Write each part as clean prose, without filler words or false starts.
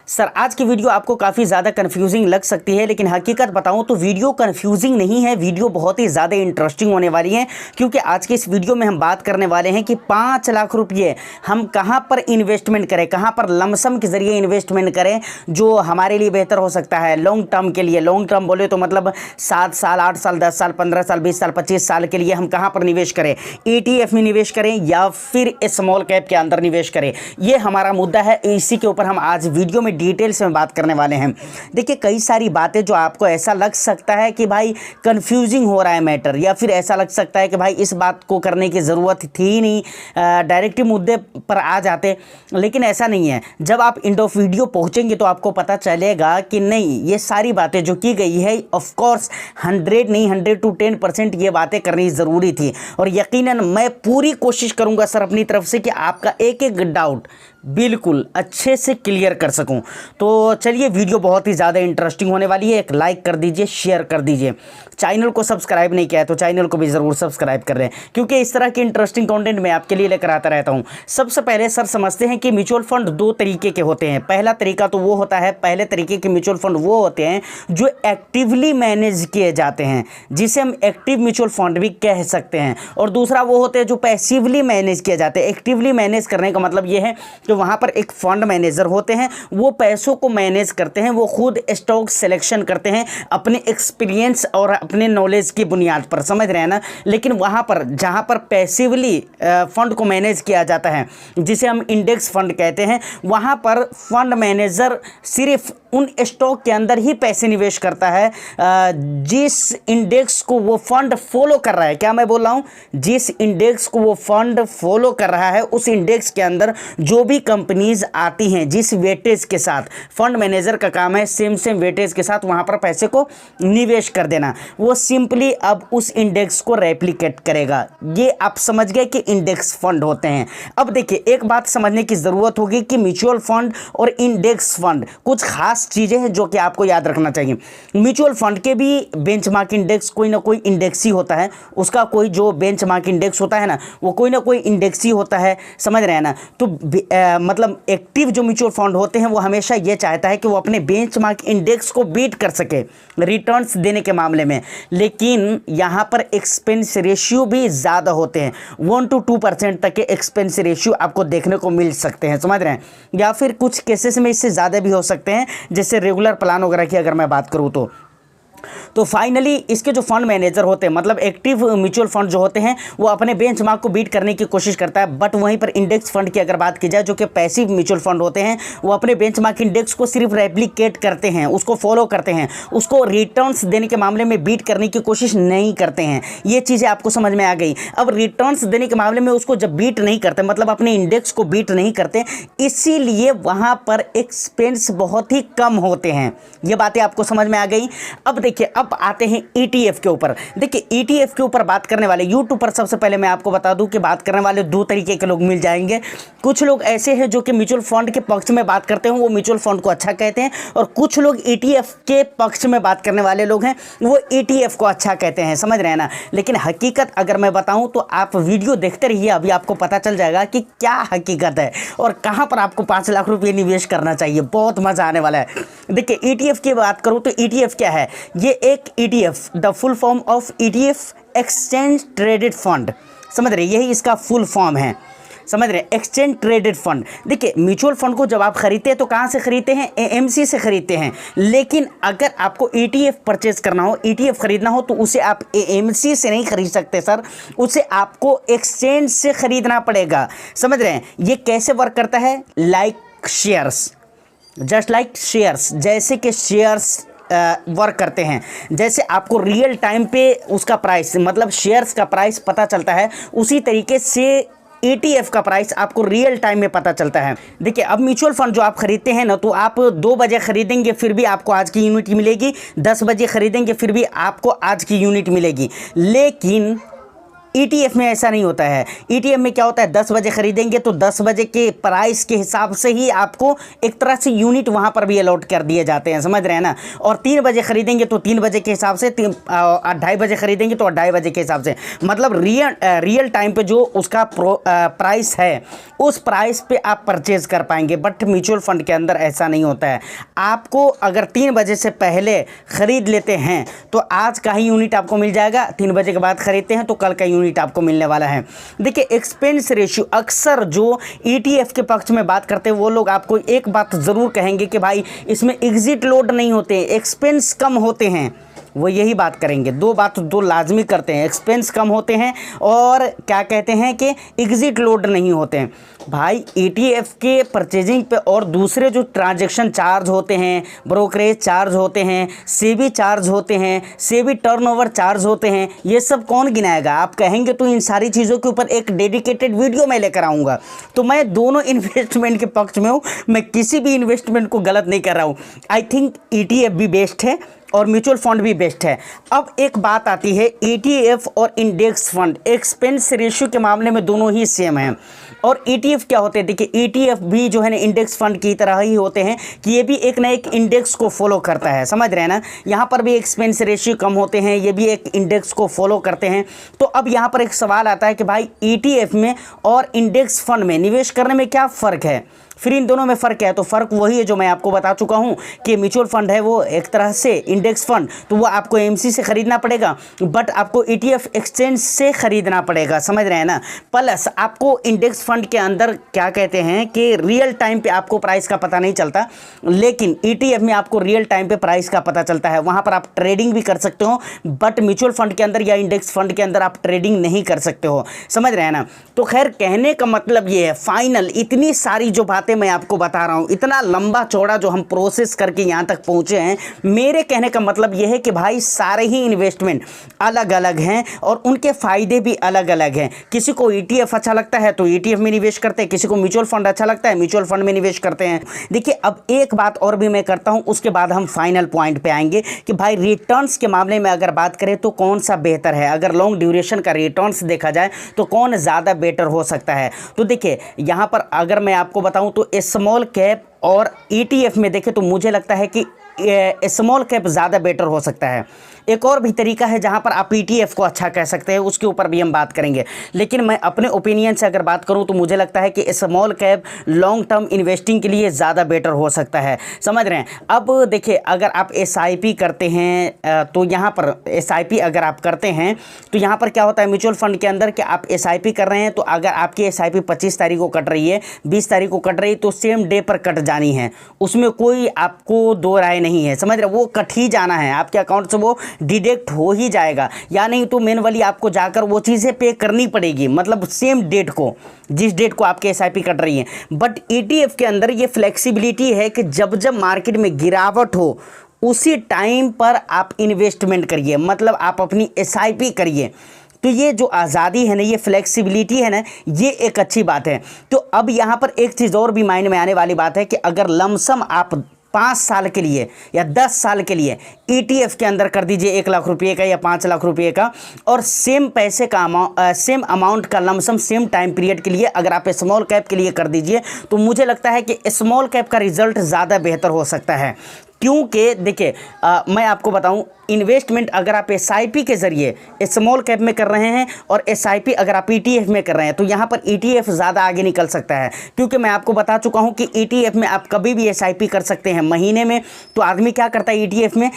Sir आज की video आपको काफ़ी ज़्यादा कन्फ्यूजिंग लग सकती है, लेकिन हकीकत बताऊं तो वीडियो कन्फ्यूजिंग नहीं है, वीडियो बहुत ही ज़्यादा इंटरेस्टिंग होने वाली है। क्योंकि आज के इस वीडियो में हम बात करने वाले हैं कि 5 लाख रुपये हम कहां पर इन्वेस्टमेंट करें, कहां पर लमसम के ज़रिए इन्वेस्टमेंट करें जो हमारे लिए बेहतर हो सकता है लॉन्ग टर्म के लिए। लॉन्ग टर्म बोले तो मतलब 7 साल, 8 साल, 10 साल, 15 साल, 20 साल, 25 साल के लिए हम कहां पर निवेश करें, ETF में निवेश करें या फिर स्मॉल कैप के अंदर निवेश करें। ये हमारा मुद्दा है, इसी के ऊपर हम आज वीडियो में डिटेल्स में बात करने वाले हैं। देखिए कई सारी बातें जो आपको ऐसा लग सकता है कि भाई कंफ्यूजिंग हो रहा है मैटर, या फिर ऐसा लग सकता है कि भाई इस बात को करने की ज़रूरत थी ही नहीं, डायरेक्ट मुद्दे पर आ जाते, लेकिन ऐसा नहीं है। जब आप एंड ऑफ वीडियो पहुंचेंगे तो आपको पता चलेगा कि नहीं, ये सारी बातें जो की गई है ऑफ कोर्स 100 नहीं 100 to 10% ये बातें करनी ज़रूरी थी। और यकीनन मैं पूरी कोशिश करूंगा सर अपनी तरफ से कि आपका एक एक डाउट बिल्कुल अच्छे से क्लियर कर सकूं। तो चलिए वीडियो बहुत ही ज़्यादा इंटरेस्टिंग होने वाली है। एक लाइक कर दीजिए, शेयर कर दीजिए, चैनल को सब्सक्राइब नहीं किया है तो चैनल को भी ज़रूर सब्सक्राइब कर लें, क्योंकि इस तरह के इंटरेस्टिंग कंटेंट मैं आपके लिए लेकर आता रहता हूं। सबसे पहले सर समझते हैं कि म्यूचुअल फंड 2 तरीके के होते हैं। पहला तरीका तो वो होता है, पहले तरीके के म्यूचुअल फंड वो होते हैं जो एक्टिवली मैनेज किए जाते हैं, जिसे हम एक्टिव म्यूचुअल फंड भी कह सकते हैं। और दूसरा वो होते हैं जो पैसिवली मैनेज किए जाते हैं। एक्टिवली मैनेज करने का मतलब ये है कि वहाँ पर एक फंड मैनेजर होते हैं, वो पैसों को मैनेज करते हैं, वो खुद स्टॉक सिलेक्शन करते हैं अपने एक्सपीरियंस और अपने नॉलेज की बुनियाद पर, समझ रहे हैं ना। लेकिन वहाँ पर जहाँ पर पैसिवली फंड को मैनेज किया जाता है, जिसे हम इंडेक्स फंड कहते हैं, वहाँ पर फंड मैनेजर सिर्फ उन स्टॉक के अंदर ही पैसे निवेश करता है जिस इंडेक्स को वो फंड फॉलो कर रहा है। क्या मैं बोल रहा हूँ? जिस इंडेक्स को वो फंड फॉलो कर रहा है उस इंडेक्स के अंदर जो भी कंपनीज आती हैं जिस वेटेज के साथ, फंड मैनेजर का काम है सेम वेटेज के साथ वहाँ पर पैसे को निवेश कर देना। वो सिंपली अब उस इंडेक्स को रेप्लिकेट करेगा। ये आप समझ गए कि इंडेक्स फंड होते हैं। अब देखिए एक बात समझने की ज़रूरत होगी कि म्यूचुअल फंड और इंडेक्स फंड कुछ खास चीजें हैं जो कि आपको याद रखना चाहिए। म्यूचुअल फंड के भी बेंचमार्क इंडेक्स कोई ना कोई इंडेक्स ही होता है, उसका कोई जो बेंचमार्क इंडेक्स होता है ना, वो कोई ना कोई इंडेक्स ही होता है, समझ रहे हैं ना। तो मतलब एक्टिव जो म्यूचुअल फंड होते हैं वो हमेशा ये चाहता है कि वो अपने बेंचमार्क इंडेक्स को बीट कर सके रिटर्न्स देने के मामले में। लेकिन यहाँ पर एक्सपेंस रेशियो भी ज़्यादा होते हैं, 1 to 2% तक के एक्सपेंस रेशियो आपको देखने को मिल सकते हैं, समझ रहे हैं। या फिर कुछ केसेस में इससे ज़्यादा भी हो सकते हैं, जैसे रेगुलर प्लान वगैरह की अगर मैं बात करूं तो फाइनली इसके जो फंड मैनेजर होते हैं, मतलब एक्टिव म्यूचुअल फंड जो होते हैं, वो अपने बेंचमार्क को बीट करने की कोशिश करता है। बट वहीं पर इंडेक्स फंड की अगर बात की जाए, जो कि पैसिव म्यूचुअल फंड होते हैं, वो अपने बेंचमार्क इंडेक्स को सिर्फ रेप्लिकेट करते हैं, उसको फॉलो करते हैं, उसको रिटर्न्स देने के मामले में बीट करने की कोशिश नहीं करते हैं। ये चीज़ें आपको समझ में आ गई। अब रिटर्न्स देने के मामले में उसको जब बीट नहीं करते, मतलब अपने इंडेक्स को बीट नहीं करते, इसीलिए वहाँ पर एक्सपेंस बहुत ही कम होते हैं। ये बातें आपको समझ में आ गई। अब देखिए अब आते हैं ETF के ऊपर। देखिए ETF के ऊपर बात करने वाले यूट्यूब पर सबसे पहले मैं आपको बता दूं कि बात करने वाले 2 तरीके के लोग मिल जाएंगे। कुछ लोग ऐसे हैं जो कि म्यूचुअल फंड के पक्ष में बात करते हैं, वो म्यूचुअल फंड को अच्छा कहते हैं, और कुछ लोग ETF के पक्ष में बात करने वाले लोग हैं, वो ETF को अच्छा कहते हैं, समझ रहे हैं ना। लेकिन हकीकत अगर मैं बताऊँ तो आप वीडियो देखते रहिए, अभी आपको पता चल जाएगा कि क्या हकीकत है और कहाँ पर आपको 5 लाख रुपये निवेश करना चाहिए। बहुत मज़ा आने वाला है। देखिए ETF की बात करूँ तो ETF क्या है? ये एक ETF, the full form of ETF, exchange traded fund, समझ रहे, यही इसका फुल फॉर्म है, समझ रहे, एक्सचेंज ट्रेडेड फंड। देखिए म्यूचुअल फंड को जब आप खरीदते हैं तो कहाँ से खरीदते हैं? AMC से खरीदते हैं। लेकिन अगर आपको ETF परचेज करना हो, ETF खरीदना हो, तो उसे आप AMC से नहीं खरीद सकते सर, उसे आपको एक्सचेंज से खरीदना पड़ेगा, समझ रहे हैं। ये कैसे वर्क करता है? Like shares, just like shares, जैसे कि शेयर्स वर्क करते हैं। जैसे आपको रियल टाइम पे उसका प्राइस, मतलब शेयर्स का प्राइस पता चलता है, उसी तरीके से ETF का प्राइस आपको रियल टाइम में पता चलता है। देखिए अब म्यूचुअल फंड जो आप खरीदते हैं ना, तो आप 2 बजे खरीदेंगे फिर भी आपको आज की यूनिट मिलेगी, 10 बजे खरीदेंगे फिर भी आपको आज की यूनिट मिलेगी। लेकिन ETF में ऐसा नहीं होता है। ETF में क्या होता है, 10 बजे खरीदेंगे तो 10 बजे के प्राइस के हिसाब से ही आपको एक तरह से यूनिट वहाँ पर भी अलॉट कर दिए जाते हैं, समझ रहे हैं ना। और 3 बजे खरीदेंगे तो 3 बजे के हिसाब से, 2:30 बजे खरीदेंगे तो 2:30 बजे के हिसाब से, मतलब रियल टाइम पे जो उसका प्राइस है उस प्राइस पे आप परचेज कर पाएंगे। बट म्यूचुअल फंड के अंदर ऐसा नहीं होता है। आपको अगर 3 बजे से पहले खरीद लेते हैं तो आज का ही यूनिट आपको मिल जाएगा, 3 बजे के बाद खरीदते हैं तो कल का यूनिट आपको मिलने वाला है। देखिए एक्सपेंस रेशियो, अक्सर जो ETF के पक्ष में बात करते हैं वो लोग आपको एक बात ज़रूर कहेंगे कि भाई इसमें एग्जिट लोड नहीं होते, एक्सपेंस कम होते हैं। वो यही बात करेंगे, दो लाजमी करते हैं, एक्सपेंस कम होते हैं और क्या कहते हैं कि एग्जिट लोड नहीं होते हैं। भाई ETF के परचेजिंग पे और दूसरे जो ट्रांजैक्शन चार्ज होते हैं, ब्रोकरेज चार्ज होते हैं, सेबी चार्ज होते हैं, सेबी टर्नओवर चार्ज होते हैं, ये सब कौन गिनाएगा। आप कहेंगे तो इन सारी चीज़ों के ऊपर एक डेडिकेटेड वीडियो मैं लेकर आऊँगा। तो मैं दोनों इन्वेस्टमेंट के पक्ष में हूँ, मैं किसी भी इन्वेस्टमेंट को गलत नहीं कर रहा हूँ। आई थिंक ETF भी बेस्ट है और म्यूचुअल फंड भी बेस्ट है। अब एक बात आती है, ETF और इंडेक्स फंड एक्सपेंस रेशियो के मामले में दोनों ही सेम हैं। और ETF क्या होते हैं, देखिए ETF भी जो है ना इंडेक्स फंड की तरह ही होते हैं कि ये भी एक ना एक इंडेक्स को फॉलो करता है, समझ रहे हैं ना। यहाँ पर भी एक्सपेंस रेशियो कम होते हैं, ये भी एक इंडेक्स को फॉलो करते हैं। तो अब यहाँ पर एक सवाल आता है कि भाई ETF में और इंडेक्स फंड में निवेश करने में क्या फ़र्क है। फिर इन दोनों में फ़र्क है, तो फ़र्क वही है जो मैं आपको बता चुका हूँ कि म्यूचुअल फंड है वो एक तरह से इंडेक्स फंड, तो वो आपको AMC से ख़रीदना पड़ेगा, बट आपको ETF एक्सचेंज से ख़रीदना पड़ेगा, समझ रहे हैं ना। प्लस आपको इंडेक्स फंड के अंदर क्या कहते हैं कि रियल टाइम पे आपको प्राइस का पता नहीं चलता, लेकिन ETF में आपको रियल टाइम पे प्राइस का पता चलता है। वहाँ पर आप ट्रेडिंग भी कर सकते हो, बट म्यूचुअल फंड के अंदर या इंडेक्स फंड के अंदर आप ट्रेडिंग नहीं कर सकते हो, समझ रहे हैं ना। तो खैर कहने का मतलब ये है, फाइनल इतनी सारी जो बातें मैं आपको बता रहा हूं, इतना लंबा चौड़ा जो हम प्रोसेस करके यहां तक पहुंचे हैं, मेरे कहने का मतलब यह है कि भाई सारे ही इन्वेस्टमेंट अलग अलग हैं और उनके फायदे भी अलग अलग हैं। किसी को ETF अच्छा लगता है तो ETF में निवेश करते हैं, किसी को म्यूचुअल फंड अच्छा लगता है म्यूचुअल फंड में निवेश करते हैं। देखिए अब एक बात और भी मैं करता हूं, उसके बाद हम फाइनल पॉइंट पे आएंगे कि भाई रिटर्न्स के मामले में अगर बात करें तो कौन सा बेहतर है। अगर लॉन्ग ड्यूरेशन का रिटर्न्स देखा जाए तो कौन ज़्यादा बेटर हो सकता है। तो देखिए यहाँ पर अगर मैं आपको बताऊं तो स्मॉल कैप और ETF में देखें तो मुझे लगता है कि स्मॉल कैप ज़्यादा बेटर हो सकता है। एक और भी तरीका है जहां पर आप ETF को अच्छा कह सकते हैं, उसके ऊपर भी हम बात करेंगे, लेकिन मैं अपने ओपिनियन से अगर बात करूं तो मुझे लगता है कि small cap long term investing के लिए ज़्यादा बेटर हो सकता है, समझ रहे हैं। अब देखिए अगर आप SIP करते हैं तो यहाँ पर SIP अगर आप करते हैं तो यहाँ पर क्या होता है म्यूचुअल फंड के अंदर कि आप SIP कर रहे हैं तो अगर आपकी SIP 25 तारीख को कट रही है, 20 तारीख को कट रही है तो सेम डे पर कट जानी है, उसमें कोई आपको दो राय नहीं है, समझ रहे, वो कट ही जाना है, आपके अकाउंट से वो डिडक्ट हो ही जाएगा, या नहीं तो मैनुअली आपको जाकर वो चीज़ें पे करनी पड़ेगी, मतलब सेम डेट को, जिस डेट को आपके SIP कट रही है। बट ETF के अंदर ये फ्लेक्सिबिलिटी है कि जब जब मार्केट में गिरावट हो उसी टाइम पर आप इन्वेस्टमेंट करिए, मतलब आप अपनी SIP करिए। तो ये जो आज़ादी है ना, ये फ्लेक्सिबिलिटी है ना, ये एक अच्छी बात है। तो अब यहाँ पर एक चीज़ और भी माइंड में आने वाली बात है कि अगर लमसम आप 5 साल के लिए या 10 साल के लिए ETF के अंदर कर दीजिए 1 लाख रुपये का या 5 लाख रुपये का, और सेम पैसे का सेम अमाउंट का लमसम सेम टाइम पीरियड के लिए अगर आप स्मॉल कैप के लिए कर दीजिए, तो मुझे लगता है कि स्मॉल कैप का रिजल्ट ज़्यादा बेहतर हो सकता है। क्योंकि देखिए मैं आपको बताऊं, इन्वेस्टमेंट अगर आप SIP के ज़रिए स्मॉल कैप में कर रहे हैं और SIP अगर आप ETF में कर रहे हैं तो यहाँ पर ETF ज़्यादा आगे निकल सकता है, क्योंकि मैं आपको बता चुका हूँ कि ETF में आप कभी भी SIP कर सकते हैं महीने में। तो आदमी क्या करता है ETF में,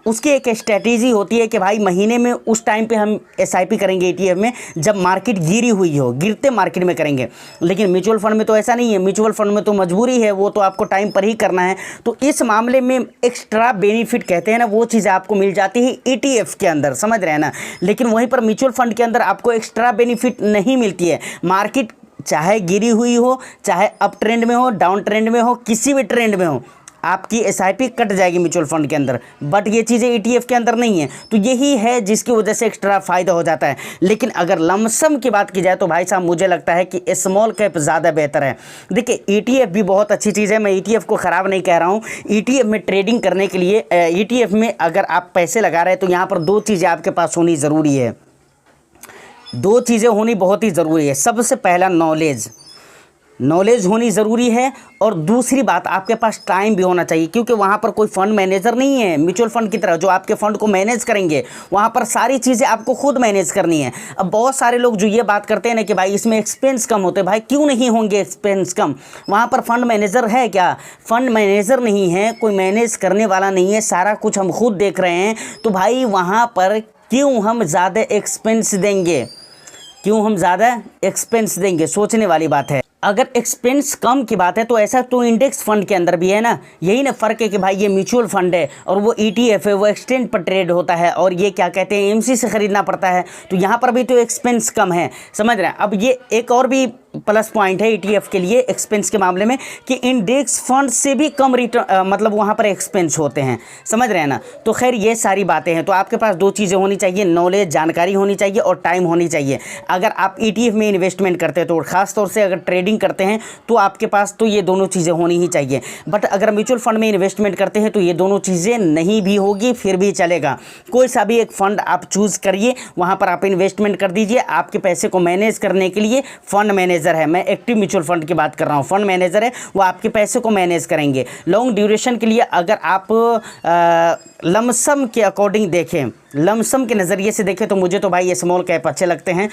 उसकी एक स्ट्रैटेजी होती है कि भाई महीने में उस टाइम पे हम SIP करेंगे ETF में जब मार्केट गिरी हुई हो, गिरते मार्केट में करेंगे। लेकिन म्यूचुअल फंड में तो ऐसा नहीं है, म्यूचुअल फंड में तो मजबूरी है, वो तो आपको टाइम पर ही करना है। तो इस मामले में एक्स्ट्रा बेनिफिट कहते हैं ना, वो चीज़ें आपको मिल जाती है ETF के अंदर, समझ रहे हैं ना। लेकिन वहीं पर म्यूचुअल फंड के अंदर आपको एक्स्ट्रा बेनिफिट नहीं मिलती है। मार्केट चाहे गिरी हुई हो, चाहे अप ट्रेंड में हो, डाउन ट्रेंड में हो, किसी भी ट्रेंड में हो, आपकी SIP कट जाएगी म्यूचुअल फंड के अंदर, बट ये चीज़ें ETF के अंदर नहीं है। तो यही है जिसकी वजह से एक्स्ट्रा फ़ायदा हो जाता है। लेकिन अगर लमसम की बात की जाए तो भाई साहब मुझे लगता है कि स्मॉल कैप ज़्यादा बेहतर है। देखिए ETF भी बहुत अच्छी चीज़ है, मैं ETF को ख़राब नहीं कह रहा हूँ। ETF में ट्रेडिंग करने के लिए ETF में अगर आप पैसे लगा रहे हैं तो यहाँ पर 2 चीज़ें आपके पास होनी ज़रूरी है। दो चीज़ें होनी बहुत ही ज़रूरी है। सबसे पहला नॉलेज होनी ज़रूरी है, और दूसरी बात आपके पास टाइम भी होना चाहिए, क्योंकि वहाँ पर कोई फंड मैनेजर नहीं है म्यूचुअल फंड की तरह जो आपके फंड को मैनेज करेंगे। वहाँ पर सारी चीज़ें आपको खुद मैनेज करनी है। अब बहुत सारे लोग जो ये बात करते हैं ना कि भाई इसमें एक्सपेंस कम होते हैं, भाई क्यों नहीं होंगे एक्सपेंस कम? वहाँ पर फंड मैनेजर है क्या? फंड मैनेजर नहीं है, कोई मैनेज करने वाला नहीं है, सारा कुछ हम खुद देख रहे हैं। तो भाई वहाँ पर क्यों हम ज़्यादा एक्सपेंस देंगे? सोचने वाली बात है। अगर एक्सपेंस कम की बात है तो ऐसा तो इंडेक्स फंड के अंदर भी है ना। यही ना फ़र्क है कि भाई ये म्यूचुअल फंड है और वो ETF है, वो एक्सचेंज पर ट्रेड होता है, और ये क्या कहते हैं MC से ख़रीदना पड़ता है। तो यहाँ पर भी तो एक्सपेंस कम है, समझ रहे हैं। अब ये एक और भी प्लस पॉइंट है ETF के लिए एक्सपेंस के मामले में कि इंडेक्स फंड से भी कम रिटर्न, मतलब वहाँ पर एक्सपेंस होते हैं, समझ रहे हैं ना। तो खैर ये सारी बातें हैं। तो आपके पास दो चीज़ें होनी चाहिए, नॉलेज जानकारी होनी चाहिए और टाइम होनी चाहिए। अगर आप ETF में इन्वेस्टमेंट करते हैं तो ख़ासतौर से अगर ट्रेडिंग करते हैं तो आपके पास तो ये दोनों चीज़ें होनी ही चाहिए। बट अगर म्यूचुअल फंड में इन्वेस्टमेंट करते हैं तो ये दोनों चीज़ें नहीं भी होगी फिर भी चलेगा। कोई सा भी एक फ़ंड आप चूज़ करिए, वहाँ पर आप इन्वेस्टमेंट कर दीजिए। आपके पैसे को मैनेज करने के लिए फंड मैनेजर है, मैं एक्टिव म्यूचुअल फंड की बात कर रहा हूँ। फंड मैनेजर है, वो आपके पैसे को मैनेज करेंगे लॉन्ग ड्यूरेशन के लिए। अगर आप लमसम के अकॉर्डिंग देखें, लमसम के नज़रिए से देखें तो मुझे तो भाई ये स्मॉल कैप अच्छे लगते हैं।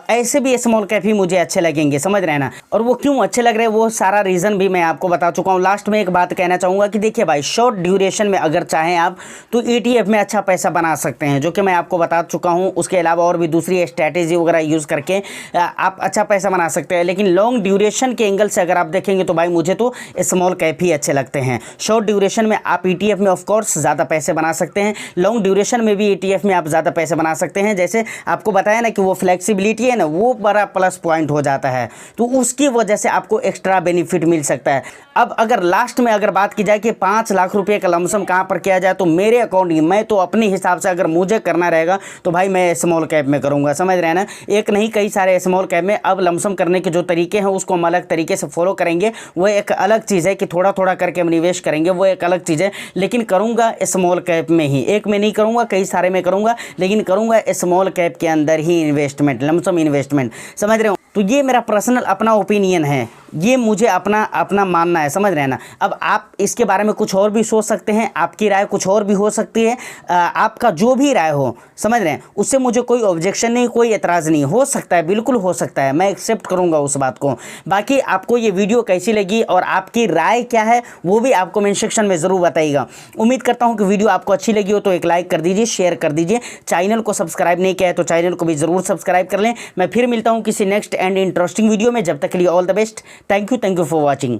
ऐसे भी ये स्मॉल कैप ही मुझे अच्छे लगेंगे, समझ रहे हैं ना। और वो क्यों अच्छे लग रहे हैं वो सारा रीज़न भी मैं आपको बता चुका हूँ। लास्ट में एक बात कहना चाहूँगा कि देखिए भाई, शॉर्ट ड्यूरेशन में अगर चाहें आप तो ETF में अच्छा पैसा बना सकते हैं, जो कि मैं आपको बता चुका हूँ। उसके अलावा और भी दूसरी स्ट्रैटेजी वगैरह यूज़ करके आप अच्छा पैसा बना सकते हैं। लेकिन लॉन्ग ड्यूरेशन के एंगल से अगर आप देखेंगे तो भाई मुझे तो स्मॉल कैप ही अच्छे लगते हैं। शॉर्ट ड्यूरेशन में आप ETF में ऑफकोर्स ज़्यादा पैसे बना सकते हैं, लॉन्ग ड्यूरेशन में भी ETF में आप ज़्यादा पैसे बना सकते हैं। जैसे आपको बताया ना कि वो फ्लेक्सिबिलिटी है ना, वो बड़ा प्लस पॉइंट हो जाता है, तो उसकी वजह से आपको एक्स्ट्रा बेनिफिट मिल सकता है। अब अगर लास्ट में अगर बात की जाए कि 5 लाख रुपए का लमसम कहाँ पर किया जाए, तो मेरे अकॉर्डिंग मैं तो अपने हिसाब से अगर मुझे करना रहेगा तो भाई मैं स्मॉल कैप में करूँगा, समझ रहे हैं ना। एक नहीं कई सारे स्मॉल कैप में। अब लमसम करने के जो तरीके हैं उसको हम अलग तरीके से फॉलो करेंगे, वो एक अलग चीज़ है कि थोड़ा थोड़ा करके हम निवेश करेंगे, वो एक अलग चीज़ है। लेकिन करूँगा स्मॉल कैप में ही, एक में नहीं करूँगा, कई सारे में करूँगा, लेकिन करूँगा स्मॉल कैप के अंदर ही इन्वेस्टमेंट, लमसम इन्वेस्टमेंट, समझ रहे हो। तो ये मेरा पर्सनल अपना ओपिनियन है, ये मुझे अपना मानना है, समझ रहे हैं ना। अब आप इसके बारे में कुछ और भी सोच सकते हैं, आपकी राय कुछ और भी हो सकती है। आपका जो भी राय हो, समझ रहे हैं, उससे मुझे कोई ऑब्जेक्शन नहीं, कोई एतराज़ नहीं। हो सकता है, बिल्कुल हो सकता है, मैं एक्सेप्ट करूंगा उस बात को। बाकी आपको ये वीडियो कैसी लगी और आपकी राय क्या है वो भी आप कमेंट सेक्शन में ज़रूर बताइएगा। उम्मीद करता हूँ कि वीडियो आपको अच्छी लगी हो तो एक लाइक कर दीजिए, शेयर कर दीजिए। चैनल को सब्सक्राइब नहीं किया है तो चैनल को भी ज़रूर सब्सक्राइब कर लें। मैं फिर मिलता हूँ किसी नेक्स्ट एंड इंटरेस्टिंग वीडियो में। जब तक के लिए all the best. Thank you for watching.